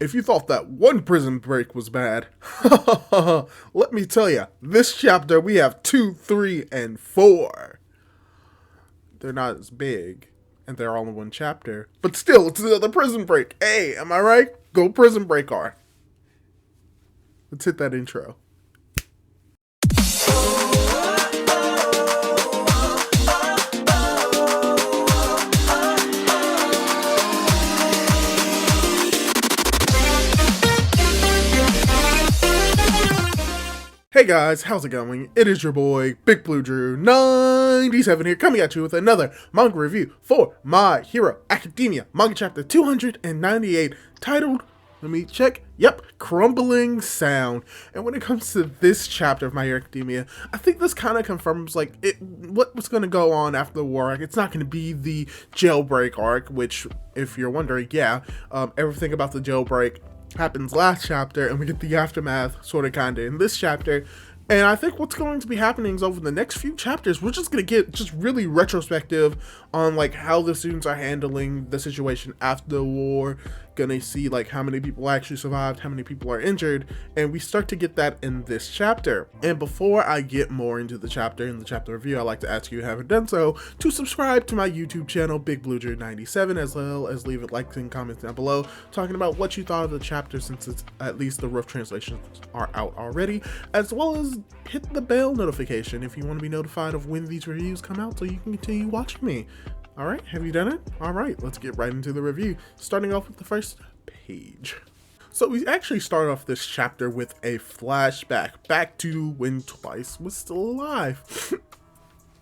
If you thought that one prison break was bad, let me tell you, this chapter we have 2, 3, and 4. They're not as big, and they're all in one chapter, but still, it's another prison break. Hey, am I right? Go prison break R. Let's hit that intro. Hey guys, how's it going? It is your boy, Big Blue Drew 97 here, coming at you with another manga review for My Hero Academia, manga chapter 298, titled, let me check, yep, Crumbling Sound. And when it comes to this chapter of My Hero Academia, I think this kind of confirms, like, what was going to go on after the war arc. It's not going to be the jailbreak arc, which, if you're wondering, yeah, everything about the jailbreak happens last chapter, and we get the aftermath sort of kind of in this chapter. And I think what's going to be happening is over the next few chapters, we're just going to get just really retrospective on like how the students are handling the situation after the war. Gonna see like how many people actually survived, how many people are injured, and we start to get that in this chapter. And before I get more into the chapter in the chapter review, I'd like to ask you, if you haven't done so, to subscribe to my YouTube channel, Big Blue Drew 97, as well as leave likes and comments down below talking about what you thought of the chapter, since it's at least the rough translations are out already, as well as hit the bell notification if you want to be notified of when these reviews come out so you can continue watching me. All right, have you done it? All right, let's get right into the review, starting off with the first page. So we actually start off this chapter with a flashback back to when Twice was still alive.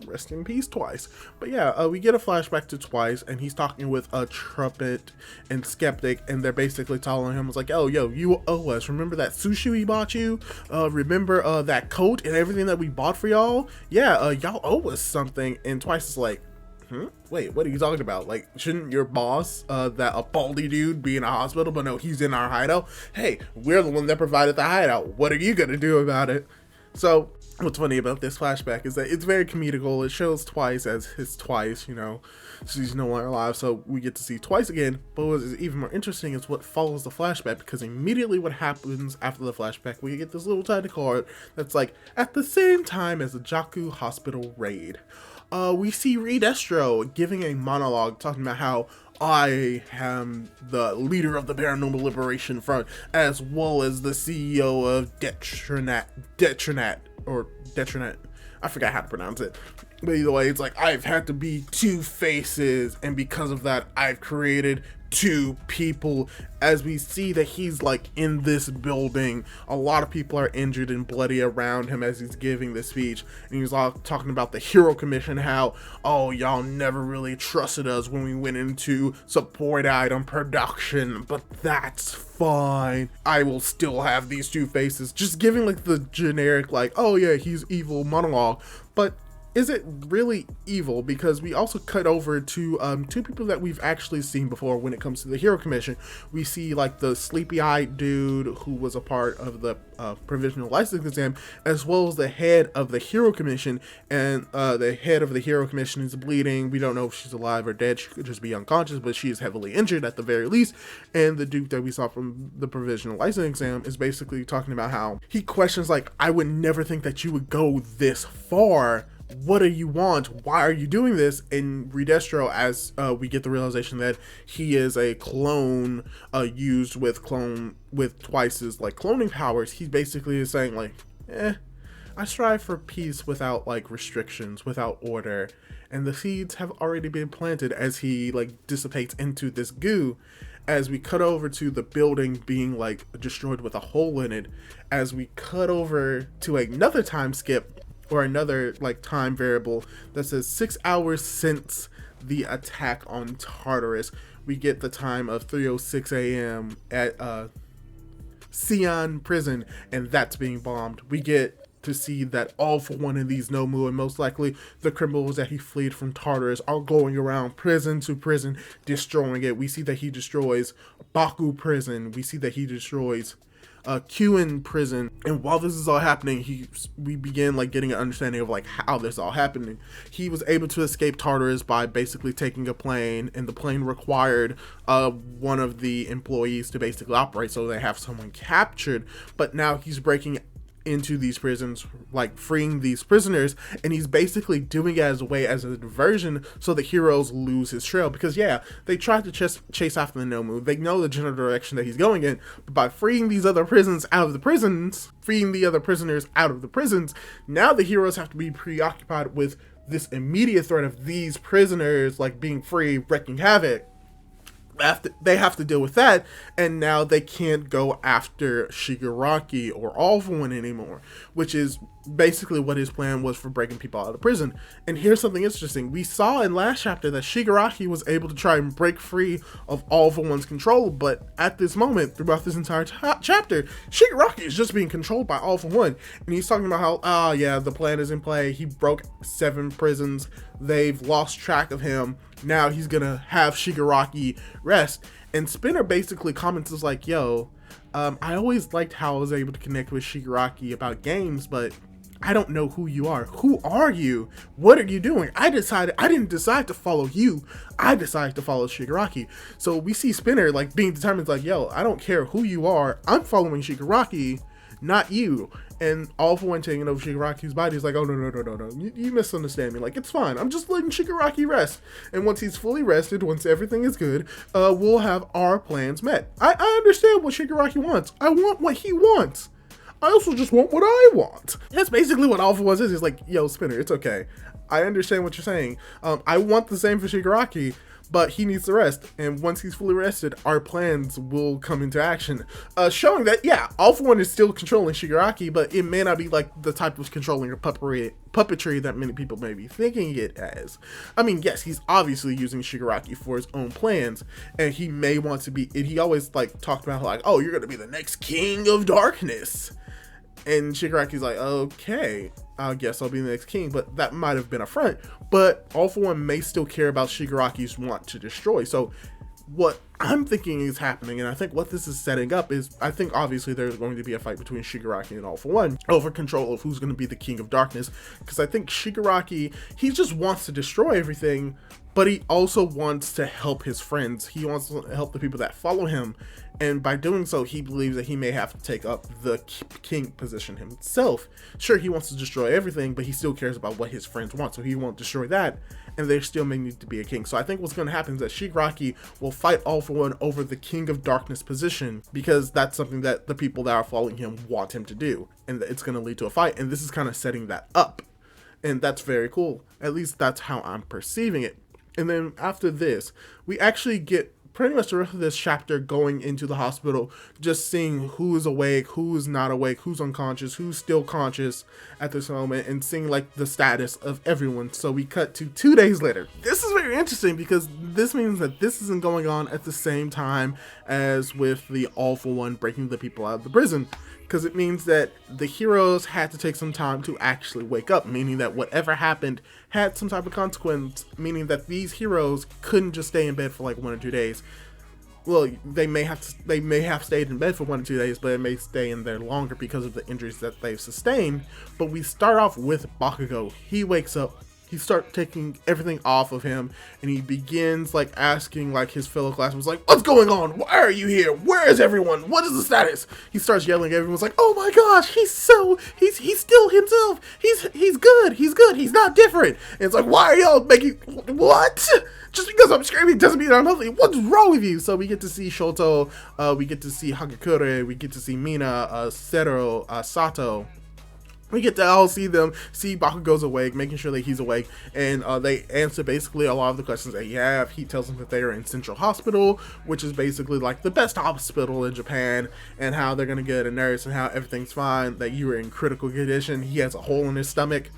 Rest in peace, Twice. But yeah, we get a flashback to Twice, and he's talking with a Trumpet and Skeptic, and they're basically telling him, it's like, oh, yo, you owe us. Remember that sushi we bought you? Remember that coat and everything that we bought for y'all? Yeah, y'all owe us something. And Twice is like, wait, what are you talking about? Like, shouldn't your boss, that a baldy dude, be in a hospital? But no, he's in our hideout. Hey, we're the one that provided the hideout. What are you gonna do about it? So what's funny about this flashback is that it's very comedical. It shows Twice as his Twice, you know, she's no longer alive, so we get to see Twice again. But what is even more interesting is what follows the flashback, because immediately what happens after the flashback, we get this little tiny card that's like, at the same time as the Jaku Hospital raid. We see Redestro giving a monologue talking about how I am the leader of the Paranormal Liberation Front, as well as the CEO of Detronet, I forgot how to pronounce it. But either way, it's like, I've had to be two faces, and because of that, I've created two people. As we see that he's like in this building, a lot of people are injured and bloody around him as he's giving this speech, and he's all talking about the Hero Commission, how, oh, y'all never really trusted us when we went into support item production, but that's fine. I will still have these two faces. Just giving like the generic, like, oh yeah, he's evil monologue. But is it really evil? Because we also cut over to two people that we've actually seen before when it comes to the Hero Commission. We see like the sleepy-eyed dude who was a part of the provisional license exam, as well as the head of the Hero Commission. And the head of the Hero Commission is bleeding. We don't know if she's alive or dead. She could just be unconscious, but she is heavily injured at the very least. And the dude that we saw from the provisional license exam is basically talking about how he questions, like, I would never think that you would go this far. What do you want? Why are you doing this? And Redestro, as we get the realization that he is a clone used with Twice's like cloning powers, he basically is saying like, I strive for peace without like restrictions, without order, and the seeds have already been planted, as he like dissipates into this goo. As we cut over to the building being like destroyed with a hole in it, as we cut over to another time skip, or another like time variable that says 6 hours since the attack on Tartarus, we get the time of 3:06 a.m. at Sion prison, and that's being bombed. We get to see that all for one of these Nomu, and most likely the criminals that he fled from Tartarus, are going around prison to prison destroying it. We see that he destroys Baku prison. We see that he destroys Q prison. And while this is all happening, we begin like getting an understanding of like how this all happened. He was able to escape Tartarus by basically taking a plane, and the plane required one of the employees to basically operate, so they have someone captured. But now he's breaking into these prisons, like freeing these prisoners, and he's basically doing it as a way, as a diversion, so the heroes lose his trail. Because yeah, they tried to chase after the Nomu, they know the general direction that he's going in, but by freeing these other prisons out of the prisons, freeing the other prisoners out of the prisons, now the heroes have to be preoccupied with this immediate threat of these prisoners like being free, wreaking havoc. They have to deal with that, and now they can't go after Shigaraki or All For One anymore, which is basically what his plan was for breaking people out of prison. And here's something interesting. We saw in last chapter that Shigaraki was able to try and break free of All For One's control, but at this moment, throughout this entire chapter, Shigaraki is just being controlled by All For One. And he's talking about how, yeah, the plan is in play. He broke 7 prisons. They've lost track of him. Now he's gonna have Shigaraki rest. And Spinner basically comments is like, yo, I always liked how I was able to connect with Shigaraki about games, but I don't know who you are. Who are you? What are you doing? I didn't decide to follow you. I decided to follow Shigaraki. So we see Spinner like being determined, like, yo, I don't care who you are. I'm following Shigaraki, not you. And All For One taking over Shigaraki's body is like, oh, no. You misunderstand me. Like, it's fine. I'm just letting Shigaraki rest. And once he's fully rested, once everything is good, we'll have our plans met. I understand what Shigaraki wants. I want what he wants. I also just want what I want. That's basically what All For One is. He's like, yo, Spinner, it's okay. I understand what you're saying. I want the same for Shigaraki, but he needs to rest, and once he's fully rested, our plans will come into action. Showing that, yeah, All For One is still controlling Shigaraki, but it may not be like the type of controlling or puppetry that many people may be thinking it as. I mean, yes, he's obviously using Shigaraki for his own plans, and he may want to be, and he always like talked about like, oh, you're gonna be the next king of darkness. And Shigaraki's like, okay, I guess I'll be the next king, but that might have been a front. But All For One may still care about Shigaraki's want to destroy. So what I'm thinking is happening, and I think what this is setting up is, I think obviously there's going to be a fight between Shigaraki and All For One over control of who's going to be the king of darkness. Because I think Shigaraki, he just wants to destroy everything, but he also wants to help his friends. He wants to help the people that follow him. And by doing so, he believes that he may have to take up the king position himself. Sure, he wants to destroy everything, but he still cares about what his friends want, so he won't destroy that, and there still may need to be a king. So I think what's going to happen is that Shigaraki will fight All For One over the King of Darkness position, because that's something that the people that are following him want him to do, and it's going to lead to a fight, and this is kind of setting that up. And that's very cool. At least that's how I'm perceiving it. And then after this, we actually get pretty much the rest of this chapter going into the hospital, just seeing who is awake, who is not awake, who's unconscious, who's still conscious at this moment, and seeing like the status of everyone. So we cut to 2 days later. This is very interesting because this means that this isn't going on at the same time as with the All For One breaking the people out of the prison. Because it means that the heroes had to take some time to actually wake up, meaning that whatever happened had some type of consequence, meaning that these heroes couldn't just stay in bed for like 1 or 2 days. Well, they may have stayed in bed for 1 or 2 days, but it may stay in there longer because of the injuries that they've sustained. But we start off with Bakugo. He wakes up. He starts taking everything off of him, and he begins like asking like his fellow classmates, like, what's going on? Why are you here? Where is everyone? What is the status? He starts yelling. Everyone's like, oh my gosh, he's still himself. He's good. He's not different. And it's like, why are y'all making, what? Just because I'm screaming doesn't mean I'm healthy. What's wrong with you? So we get to see Shoto, we get to see Hagakure, we get to see Mina, Sero, Sato. We get to all see Bakugo's awake, making sure that he's awake, and they answer basically a lot of the questions that he have. He tells them that they are in Central Hospital, which is basically like the best hospital in Japan, and how they're gonna get a nurse and how everything's fine, that you were in critical condition. He has a hole in his stomach,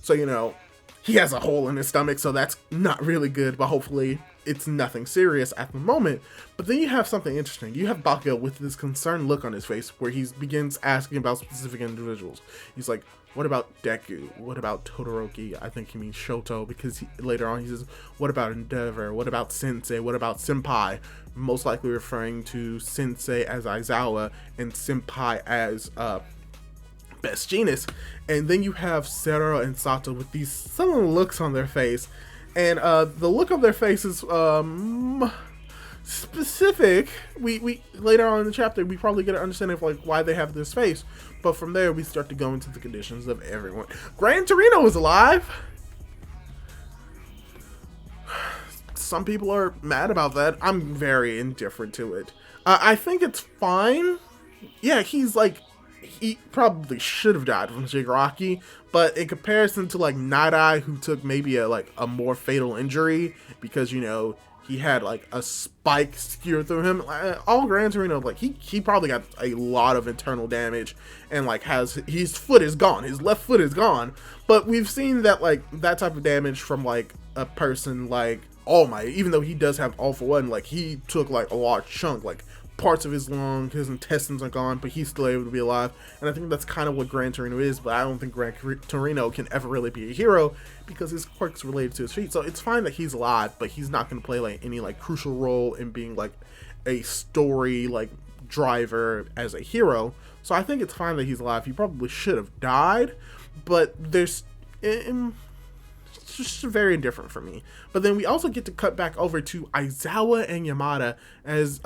so you know, he has a hole in his stomach, so that's not really good, but hopefully it's nothing serious at the moment. But then you have something interesting. You have Bakugo with this concerned look on his face where he begins asking about specific individuals. He's like, what about Deku? What about Todoroki? I think he means Shoto, because later on he says, what about Endeavor? What about Sensei? What about Senpai? Most likely referring to Sensei as Aizawa and Senpai as Best Genius. And then you have Sero and Sato with these sullen looks on their face. And the look of their face is specific. We later on in the chapter, we probably get an understanding of like why they have this face. But from there, we start to go into the conditions of everyone. Gran Torino is alive. Some people are mad about that. I'm very indifferent to it. I think it's fine. Yeah, he's like, he probably should have died from Shigaraki, but in comparison to like Night Eye, who took maybe a more fatal injury because, you know, he had like a spike skewer through him, all Gran Torino, like he probably got a lot of internal damage and like his foot is gone, his left foot is gone. But we've seen that like that type of damage from like a person like All Might, even though he does have All For One, like he took like a large chunk, like parts of his lung, his intestines are gone, but he's still able to be alive. And I think that's kind of what Gran Torino is, but I don't think Gran Torino can ever really be a hero because his quirk's related to his feet. So it's fine that he's alive, but he's not going to play like any like crucial role in being like a story like driver as a hero. So I think it's fine that he's alive. He probably should have died, but it's just very indifferent for me. But then we also get to cut back over to Aizawa and Yamada as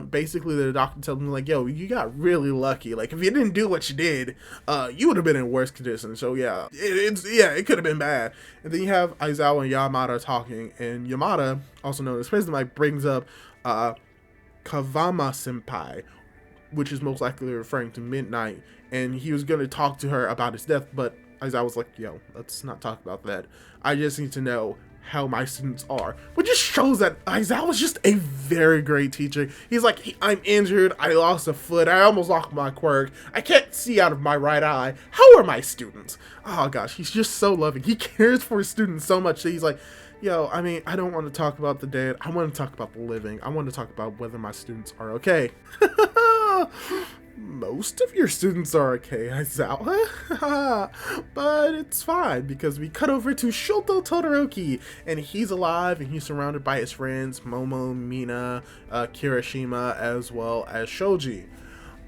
basically the doctor tells them like, yo, you got really lucky. Like if you didn't do what you did, you would have been in worse condition. So yeah, it could have been bad. And then you have Aizawa and Yamada talking, and Yamada, also known as President Mike, brings up Kavama Senpai, which is most likely referring to Midnight, and he was going to talk to her about his death, but Aizawa was like, yo, let's not talk about that. I just need to know how my students are. Which just shows that Aizawa was just a very great teacher. He's like, I'm injured, I lost a foot, I almost lost my quirk, I can't see out of my right eye. How are my students? Oh gosh, he's just so loving. He cares for his students so much that he's like, yo, I mean, I don't want to talk about the dead, I want to talk about the living. I want to talk about whether my students are okay. Most of your students are okay, Aizawa. But it's fine because we cut over to Shoto Todoroki, and he's alive and he's surrounded by his friends Momo, Mina, Kirishima, as well as Shoji.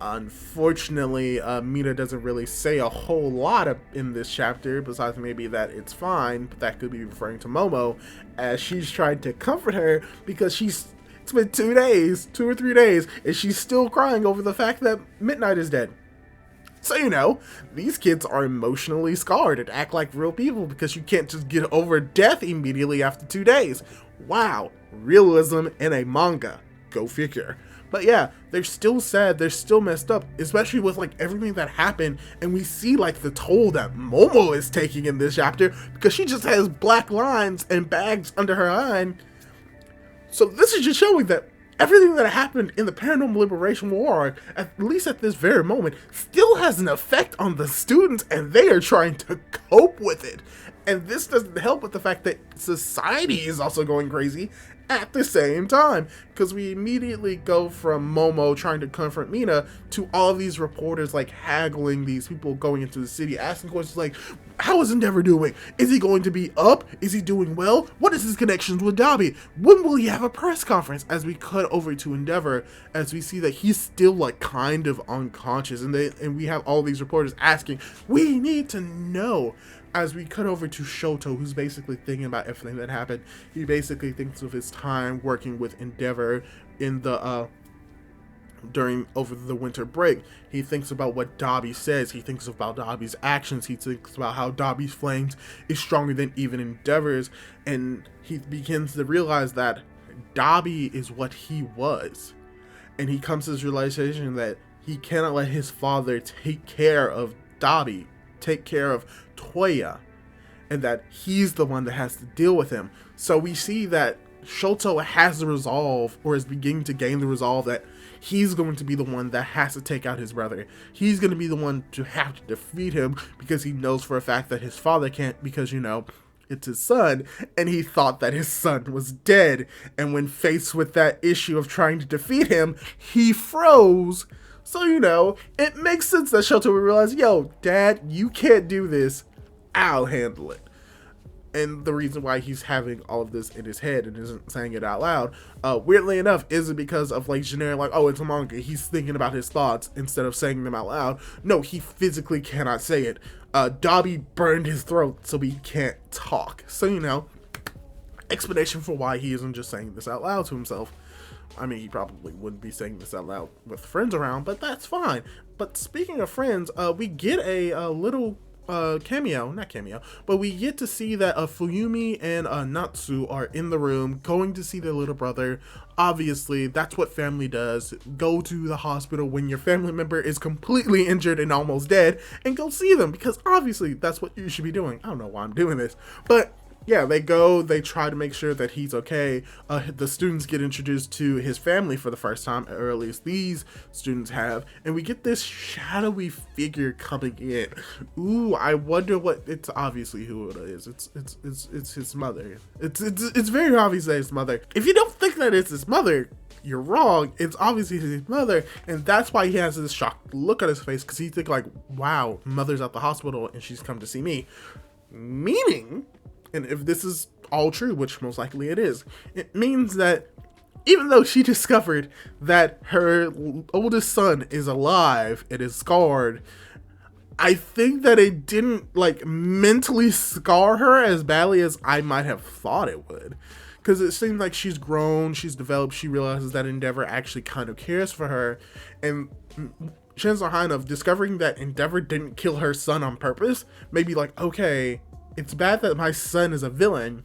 Unfortunately, Mina doesn't really say a whole lot in this chapter, besides maybe that it's fine, but that could be referring to Momo, as she's trying to comfort her because it's been 2 or 3 days, and she's still crying over the fact that Midnight is dead. So, you know, these kids are emotionally scarred and act like real people because you can't just get over death immediately after 2 days. Wow, realism in a manga. Go figure. But yeah, they're still sad, they're still messed up, especially with like everything that happened, and we see like the toll that Momo is taking in this chapter because she just has black lines and bags under her eye. So this is just showing that everything that happened in the Paranormal Liberation War, at least at this very moment, still has an effect on the students, and they are trying to cope with it. And this doesn't help with the fact that society is also going crazy at the same time, because we immediately go from Momo trying to comfort Mina to all of these reporters like haggling these people going into the city, asking questions like, how is Endeavor doing? Is he going to be up? Is he doing well? What is his connections with Dabi? When will he have a press conference? As we cut over to Endeavor, as we see that he's still like kind of unconscious, and we have all these reporters asking, we need to know. As we cut over to Shoto, who's basically thinking about everything that happened. He basically thinks of his time working with Endeavor in the over the winter break. He thinks about what Dabi says. He thinks about Dabi's actions. He thinks about how Dabi's flames is stronger than even Endeavor's, and he begins to realize that Dabi is what he was, and he comes to this realization that he cannot let his father take care of Dabi, take care of Toya, and that he's the one that has to deal with him. So we see that Shoto has the resolve, or is beginning to gain the resolve, that he's going to be the one that has to take out his brother. He's going to be the one to have to defeat him, because he knows for a fact that his father can't, because, you know, it's his son, and he thought that his son was dead. And when faced with that issue of trying to defeat him, he froze. So, it makes sense that Shoto would realize, yo, Dad, you can't do this. I'll handle it. And the reason why he's having all of this in his head and isn't saying it out loud, weirdly enough, isn't because of generic, oh, it's a manga. He's thinking about his thoughts instead of saying them out loud. No, he physically cannot say it. Dobby burned his throat, so he can't talk. So, explanation for why he isn't just saying this out loud to himself. I mean, he probably wouldn't be saying this out loud with friends around, but that's fine. But speaking of friends, we get a little not cameo, but we get to see that Fuyumi and Natsu are in the room going to see their little brother. Obviously, that's what family does. Go to the hospital when your family member is completely injured and almost dead, and go see them, because obviously that's what you should be doing. I don't know why I'm doing this, but yeah, they try to make sure that he's okay. The students get introduced to his family for the first time, or at least these students have, and we get this shadowy figure coming in. Ooh, I wonder what, it's obviously who it is. It's his mother. It's very obvious that it's his mother. If you don't think that it's his mother, you're wrong. It's obviously his mother, and that's why he has this shocked look on his face, because he thinks wow, mother's at the hospital and she's come to see me. Meaning, and if this is all true, which most likely it is, it means that even though she discovered that her oldest son is alive and is scarred, I think that it didn't mentally scar her as badly as I might have thought it would. Because it seems like she's grown, she's developed, she realizes that Endeavor actually kind of cares for her. And Shinzo Hina, discovering that Endeavor didn't kill her son on purpose, maybe okay, it's bad that my son is a villain,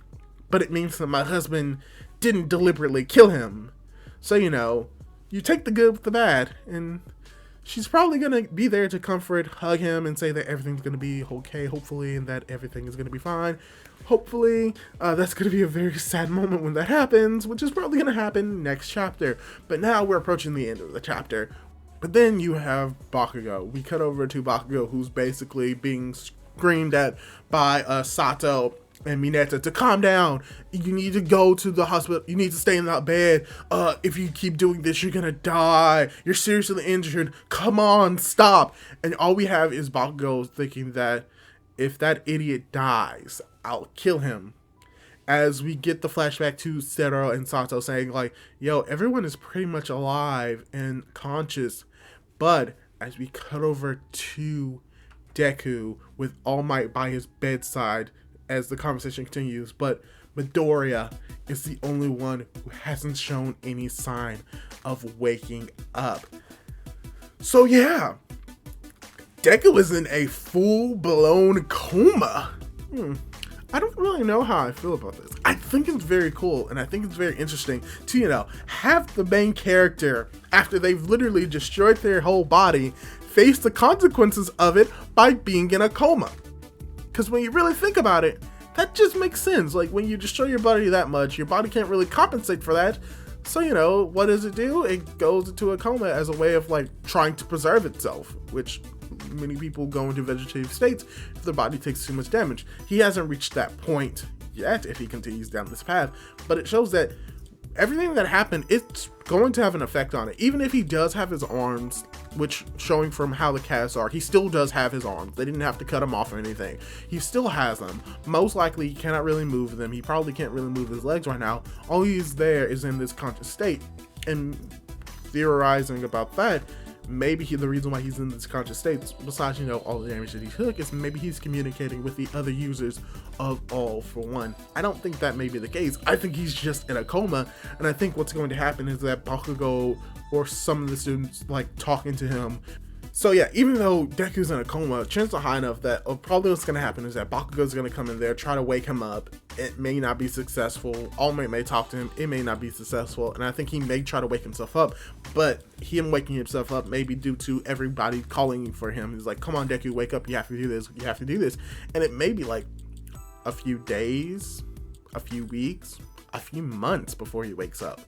but it means that my husband didn't deliberately kill him. So, you take the good with the bad, and she's probably going to be there to comfort, hug him, and say that everything's going to be okay, hopefully, and that everything is going to be fine. Hopefully, that's going to be a very sad moment when that happens, which is probably going to happen next chapter. But now we're approaching the end of the chapter. But then you have Bakugo. We cut over to Bakugo, who's basically being screamed at by Sato and Mineta to calm down. You need to go to the hospital. You need to stay in that bed. If you keep doing this, you're gonna die. You're seriously injured. Come on, stop. And all we have is Bakugo thinking that if that idiot dies, I'll kill him. As we get the flashback to Sero and Sato saying yo, everyone is pretty much alive and conscious. But as we cut over to Deku with All Might by his bedside as the conversation continues, but Midoriya is the only one who hasn't shown any sign of waking up. So yeah, Deku is in a full-blown coma. I don't really know how I feel about this. I think it's very cool, and I think it's very interesting to, have the main character, after they've literally destroyed their whole body, face the consequences of it by being in a coma. Because when you really think about it, that just makes sense. When you destroy your body that much, your body can't really compensate for that. So, what does it do? It goes into a coma as a way of trying to preserve itself, which many people go into vegetative states if their body takes too much damage. He hasn't reached that point yet if he continues down this path, but it shows that everything that happened, it's going to have an effect on it. Even if he does have his arms, which showing from how the casts are, he still does have his arms. They didn't have to cut him off or anything. He still has them. Most likely he cannot really move them. He probably can't really move his legs right now. All he's there is in this conscious state. And theorizing about that, maybe the reason why he's in this conscious state, besides, all the damage that he took, is maybe he's communicating with the other users of All for One. I don't think that may be the case. I think he's just in a coma, and I think what's going to happen is that Bakugo or some of the students talking to him. So yeah, even though Deku's in a coma, chances are high enough that probably what's going to happen is that Bakugo's going to come in there, try to wake him up. It may not be successful. All Might may talk to him. It may not be successful. And I think he may try to wake himself up. But him waking himself up may be due to everybody calling for him. He's like, come on, Deku, wake up. You have to do this. You have to do this. And it may be a few days, a few weeks, a few months before he wakes up.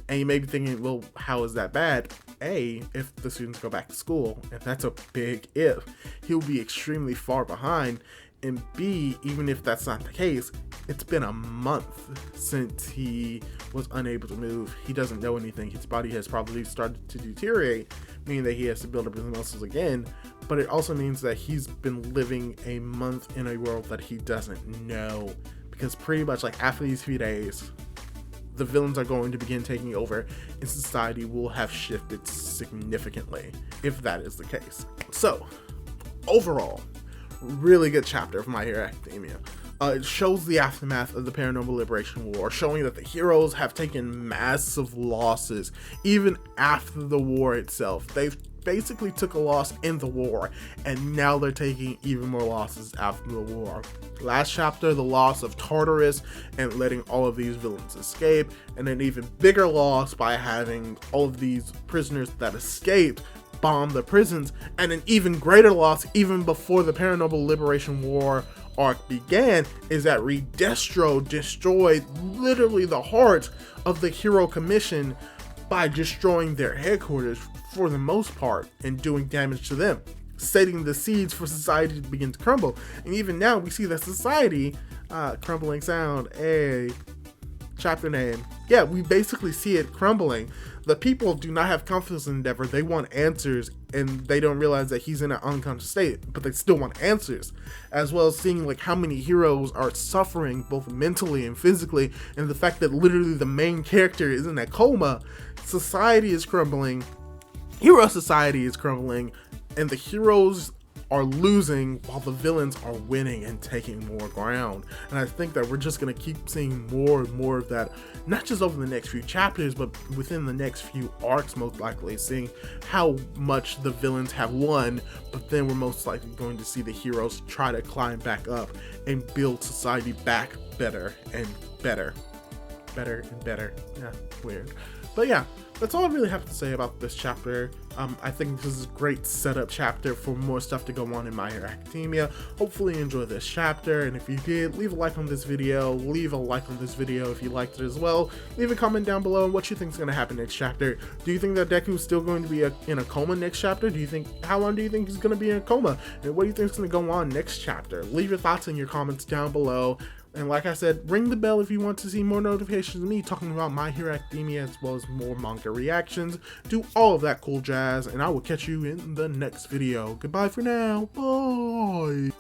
And you may be thinking, well, how is that bad? If the students go back to school, and that's a big if, he'll be extremely far behind. And B, even if that's not the case, it's been a month since he was unable to move. He doesn't know anything. His body has probably started to deteriorate, meaning that he has to build up his muscles again. But it also means that he's been living a month in a world that he doesn't know. Because pretty much like after these few days, the villains are going to begin taking over and society will have shifted significantly, if that is the case. So, overall, really good chapter of My Hero Academia. It shows the aftermath of the Paranormal Liberation War, showing that the heroes have taken massive losses even after the war itself. They've basically took a loss in the war, and now they're taking even more losses after the war. Last chapter, the loss of Tartarus and letting all of these villains escape, and an even bigger loss by having all of these prisoners that escaped bomb the prisons, and an even greater loss even before the Paranormal Liberation War arc began is that Redestro destroyed literally the heart of the Hero Commission by destroying their headquarters for the most part and doing damage to them, setting the seeds for society to begin to crumble. And even now we see that society, crumbling sound, a chapter name. Yeah, we basically see it crumbling. The people do not have confidence in Endeavor. They want answers, and they don't realize that he's in an unconscious state, but they still want answers. As well as seeing like how many heroes are suffering both mentally and physically, and the fact that literally the main character is in a coma. Society is crumbling. Hero society is crumbling, and the heroes are losing while the villains are winning and taking more ground. And I think that we're just going to keep seeing more and more of that, not just over the next few chapters, but within the next few arcs, most likely, seeing how much the villains have won, but then we're most likely going to see the heroes try to climb back up and build society back better and better. Better and better. Yeah, weird. But yeah, that's all I really have to say about this chapter. I think this is a great setup chapter for more stuff to go on in My Hero Academia. Hopefully you enjoyed this chapter, and if you did, leave a like on this video. Leave a like on this video if you liked it as well. Leave a comment down below on what you think is going to happen next chapter. Do you think that Deku is still going to be in a coma next chapter? How long do you think he's going to be in a coma? And what do you think is going to go on next chapter? Leave your thoughts in your comments down below. And like I said, ring the bell if you want to see more notifications of me talking about My Hero Academia, as well as more manga reactions. Do all of that cool jazz, and I will catch you in the next video. Goodbye for now. Bye.